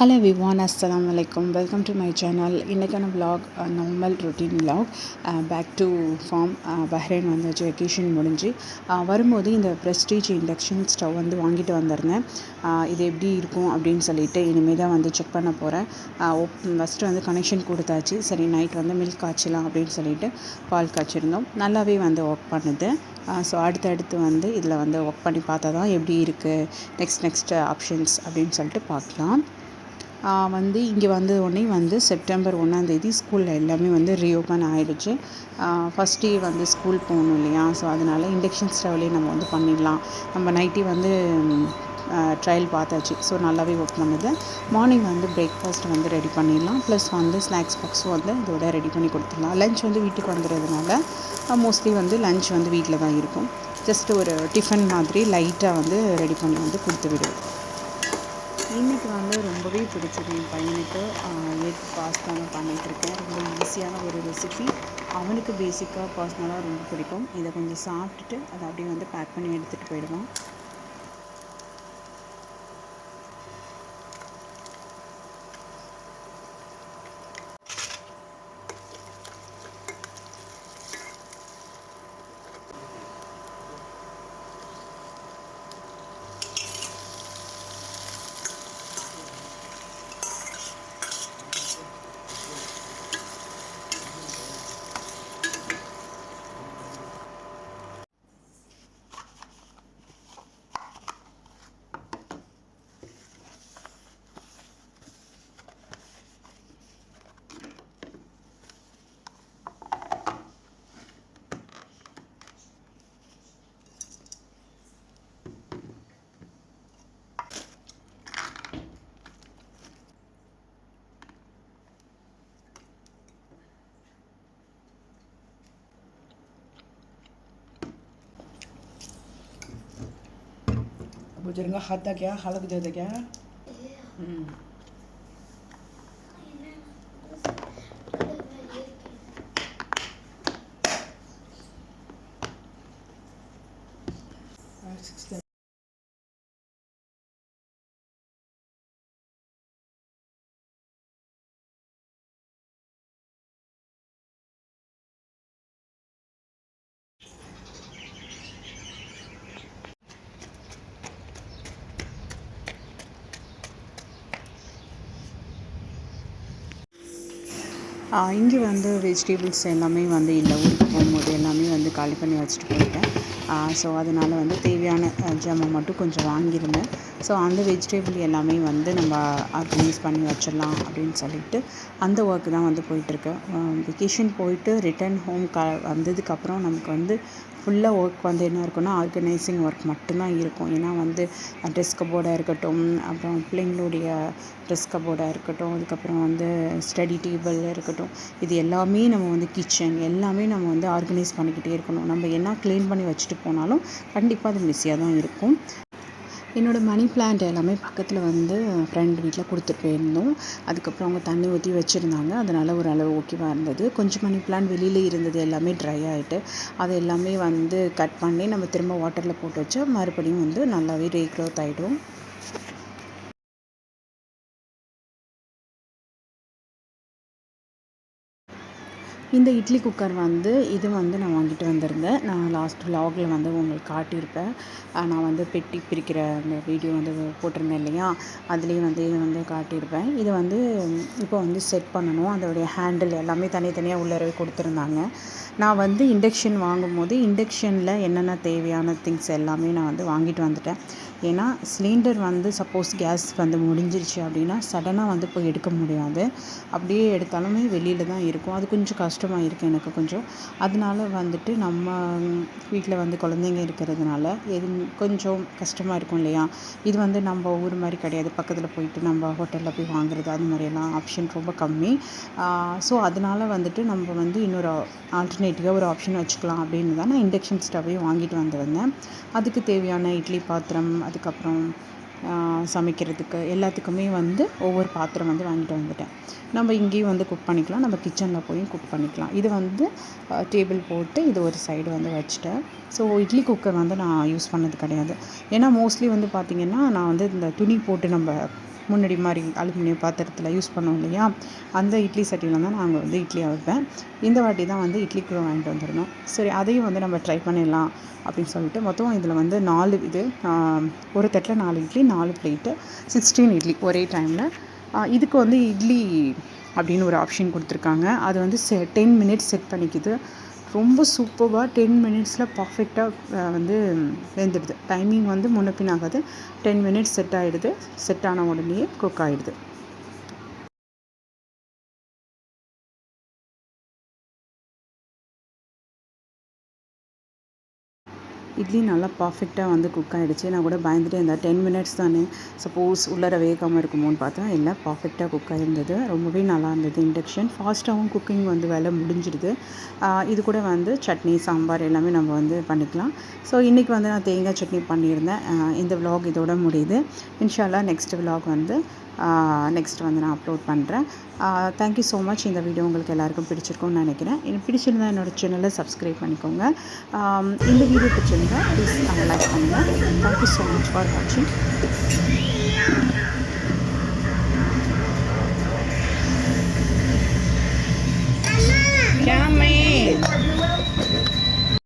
Hello everyone, அஸ்ஸலாமு அலைக்கும். Welcome to my channel. இன்றைக்கான vlog normal routine vlog. Back to form. Bahrain வந்தாச்சு, vacation முடிஞ்சு வரும்போது இந்த ப்ரெஸ்டீஜ் இண்டக்ஷன் ஸ்டவ் வந்து வாங்கிட்டு வந்திருந்தேன். இது எப்படி இருக்கும் அப்படின்னு சொல்லிட்டு இனிமேல் தான் வந்து செக் பண்ண போகிறேன். ஃபஸ்ட்டு வந்து கனெக்ஷன் கொடுத்தாச்சு. சரி, நைட் வந்து மில்க் காய்ச்சலாம் அப்படின்னு சொல்லிட்டு பால் காய்ச்சிருந்தோம். நல்லாவே வந்து ஒர்க் பண்ணுது. ஸோ அடுத்தடுத்து வந்து இதில் வந்து ஒர்க் பண்ணி பார்த்தா தான் எப்படி இருக்குது, நெக்ஸ்ட் ஆப்ஷன்ஸ் அப்படின்னு சொல்லிட்டு பார்க்கலாம். வந்து இங்கே வந்த உடனே வந்து செப்டம்பர் 1 ஸ்கூலில் எல்லாமே வந்து ரீஓப்பன் ஆகிடுச்சு. ஃபஸ்ட் டே வந்து ஸ்கூல் போகணும் இல்லையா, ஸோ அதனால் இண்டக்ஷன் ஸ்டவ்லேயே நம்ம வந்து பண்ணிடலாம். நம்ம நைட்டே வந்து ட்ரையல் பார்த்தாச்சு. ஸோ நல்லாவே ஒர்க் பண்ணுது. மார்னிங் வந்து பிரேக்ஃபாஸ்ட் வந்து ரெடி பண்ணிடலாம். ப்ளஸ் வந்து ஸ்நாக்ஸ் பாக்ஸும் வந்து இதோட ரெடி பண்ணி கொடுத்துடலாம். லஞ்ச் வந்து வீட்டுக்கு வந்துடுறதுனால மோஸ்ட்லி வந்து லஞ்ச் வந்து வீட்டில் தான் இருக்கும். ஜஸ்ட் ஒரு டிஃபன் மாதிரி லைட்டாக வந்து ரெடி பண்ணி வந்து கொடுத்து விடுவோம். இன்றைக்கி வந்து ரொம்பவே பிடிச்சது என் பையனுக்கு. எக் பாஸ்தா தான் பண்ணிகிட்ருக்கேன். ரொம்ப ஈஸியான ஒரு ரெசிபி. அவனுக்கு பேசிக்காக பர்சனலாக ரொம்ப பிடிக்கும். இதை கொஞ்சம் சாப்பிட்டுட்டு அதை அப்படியே வந்து பேக் பண்ணி எடுத்துகிட்டு போயிடுவான். बुजुर्ग हाथ था क्या, हलक दे दे क्या? இங்கே வந்து வெஜிடபிள்ஸ் எல்லாமே வந்து இல்லை, ஊருக்கு போகும்போது எல்லாமே வந்து காலி பண்ணி வச்சுட்டு போயிட்டேன். ஸோ அதனால் வந்து தேவையான ஜாமான் மட்டும் கொஞ்சம் வாங்கியிருந்தேன். ஸோ அந்த வெஜிடபிள் எல்லாமே வந்து நம்ம ஆர்கனைஸ் பண்ணி வச்சிடலாம் அப்படின்னு சொல்லிட்டு அந்த ஒர்க்கு தான் வந்து போயிட்டுருக்கு. வெக்கேஷன் போயிட்டு ரிட்டன் ஹோம் வந்ததுக்கப்புறம் நமக்கு வந்து ஃபுல்லாக ஒர்க் வந்து என்ன இருக்குன்னா, ஆர்கனைசிங் ஒர்க் மட்டும்தான் இருக்கும். ஏன்னா வந்து ட்ரெஸ் கபோர்டாக இருக்கட்டும், அப்புறம் பிள்ளைங்களுடைய ட்ரெஸ் கபோர்டாக இருக்கட்டும், அதுக்கப்புறம் வந்து ஸ்டடி டேபிள் இருக்கட்டும், இது எல்லாமே நம்ம வந்து கிச்சன் எல்லாமே நம்ம வந்து ஆர்கனைஸ் பண்ணிக்கிட்டே இருக்கணும். நம்ம என்ன க்ளீன் பண்ணி வச்சுட்டு போனாலும் கண்டிப்பாக அது மெஸ்ஸியாக தான் இருக்கும். என்னோடய மணி பிளான்ட் எல்லாமே பக்கத்தில் வந்து ஃப்ரெண்ட் வீட்டில் கொடுத்துட்டு போயிருந்தோம். அதுக்கப்புறம் அவங்க தண்ணி ஊற்றி வச்சுருந்தாங்க. அதனால் ஓரளவு ஓகேவாக இருந்தது. கொஞ்சம் மணி பிளான்ட் வெளியில் இருந்தது எல்லாமே ட்ரை ஆகிட்டு, அது எல்லாமே வந்து கட் பண்ணி நம்ம திரும்ப வாட்டரில் போட்டு வச்சா மறுபடியும் வந்து நல்லாவே ரீக்ரோத் ஆகிடும். இந்த இட்லி குக்கர் வந்து இது வந்து நான் வாங்கிட்டு வந்திருந்தேன். நான் லாஸ்ட் விலாகில் வந்து உங்களுக்கு காட்டியிருப்பேன். நான் வந்து பெட்டி பிரிக்கிற அந்த வீடியோ வந்து போட்டிருந்தேன் இல்லையா, அதுலேயே வந்து இதை வந்து காட்டியிருப்பேன். இது வந்து இப்போ வந்து செட் பண்ணணும். அதோடைய ஹேண்டில் எல்லாமே தனித்தனியாக உள்ளரவே கொடுத்துருந்தாங்க. நான் வந்து இண்டக்ஷன் வாங்கும்போது இண்டக்ஷனில் என்னென்ன தேவையான திங்ஸ் எல்லாமே நான் வந்து வாங்கிட்டு வந்துட்டேன். ஏன்னா சிலிண்டர் வந்து சப்போஸ் கேஸ் வந்து முடிஞ்சிருச்சு அப்படின்னா சடனாக வந்து போய் எடுக்க முடியாது. அப்படியே எடுத்தாலுமே வெளியில் தான் இருக்கும். அது கொஞ்சம் கஷ்டமாக இருக்குது எனக்கு கொஞ்சம். அதனால வந்துட்டு நம்ம வீட்டில் வந்து குழந்தைங்க இருக்கிறதுனால கொஞ்சம் கஷ்டமாக இருக்கும் இல்லையா. இது வந்து நம்ம ஊர் மாதிரி கிடையாது, பக்கத்தில் போயிட்டு நம்ம ஹோட்டலில் போய் வாங்குறது அது மாதிரியெல்லாம் ஆப்ஷன் ரொம்ப கம்மி. ஸோ அதனால் வந்துட்டு நம்ம வந்து இன்னொரு ஆல்டர்னேட்டிவாக ஒரு ஆப்ஷன் வச்சுக்கலாம் அப்படின்னு தான் நான் இண்டக்ஷன் ஸ்டவ்வையும் வாங்கிட்டு வந்திருந்தேன். அதுக்கு தேவையான இட்லி பாத்திரம், அதுக்கப்புறம் சமைக்கிறதுக்கு எல்லாத்துக்குமே வந்து ஒவ்வொரு பாத்திரம் வந்து வாங்கிட்டு வந்துட்டேன். நம்ம இங்கேயும் வந்து குக் பண்ணிக்கலாம், நம்ம கிச்சனில் போய் குக் பண்ணிக்கலாம். இது வந்து டேபிள் போட்டு இது ஒரு சைடு வந்து வச்சுட்டேன். ஸோ இட்லி குக்கர் வந்து நான் யூஸ் பண்ணது கிடையாது. ஏன்னா மோஸ்ட்லி வந்து பார்த்திங்கன்னா நான் வந்து இந்த துணி போட்டு நம்ம முன்னாடி மாதிரி அலுமினியம் பாத்திரத்தில் யூஸ் பண்ணோம் இல்லையா, அந்த இட்லி சட்டியில் தான் நாங்கள் வந்து இட்லி வைப்பேன். இந்த வாட்டி தான் வந்து இட்லி குழு வாங்கிட்டு வந்துருந்தோம். சரி அதையும் வந்து நம்ம ட்ரை பண்ணிடலாம் அப்படின்னு சொல்லிட்டு மொத்தம் இதில் வந்து 4 இது ஒரு தட்டில் 4 இட்லி 4 பிளேட்டு 16 இட்லி ஒரே டைமில். இதுக்கு வந்து இட்லி அப்படின்னு ஒரு ஆப்ஷன் கொடுத்துருக்காங்க. அது வந்து 10 மினிட்ஸ் செட் பண்ணிக்குது. ரொம்ப சூப்பராக 10 மினிட்ஸில் பர்ஃபெக்டாக வந்து வெந்துடுது. டைமிங் வந்து முன்ன பின் ஆகாது. 10 மினிட்ஸ் செட் ஆகிடுது. செட் ஆன உடனேயே குக் ஆகிடுது. இட்லி நல்லா பர்ஃபெக்டாக வந்து குக் ஆகிடுச்சு. நான் கூட பயந்துட்டே இருந்தேன், 10 மினிட்ஸ் தானே, சப்போஸ் உள்ளார வேகாமல் இருக்குமோன்னு பார்த்தா எல்லாம் பர்ஃபெக்டாக குக் ஆகிருந்தது. ரொம்பவே நல்லா இருந்தது. இண்டக்ஷன் ஃபாஸ்ட்டாகவும் குக்கிங் வந்து வேலை முடிஞ்சிடுது. இது கூட வந்து சட்னி சாம்பார் எல்லாமே நம்ம வந்து பண்ணிக்கலாம். ஸோ இன்றைக்கி வந்து நான் தேங்காய் சட்னி பண்ணியிருந்தேன். இந்த விலாக் இதோட முடியுது. இன்ஷா அல்லாஹ் நெக்ஸ்ட் விலாக் வந்து நெக்ஸ்ட் வந்து நான் அப்லோட் பண்ணுறேன். Thank you so much. இந்த வீடியோ உங்களுக்கு எல்லாருக்கும் பிடிச்சிருக்கும்னு நினைக்கிறேன். எனக்கு பிடிச்சிருந்தா என்னோடய சேனலை சப்ஸ்கிரைப் பண்ணிக்கோங்க. இந்த வீடியோ பிடிச்சிருந்தா ப்ளீஸ் லைக் பண்ணுங்கள். தேங்க்யூ ஸோ மச் ஃபார் வாட்சிங்.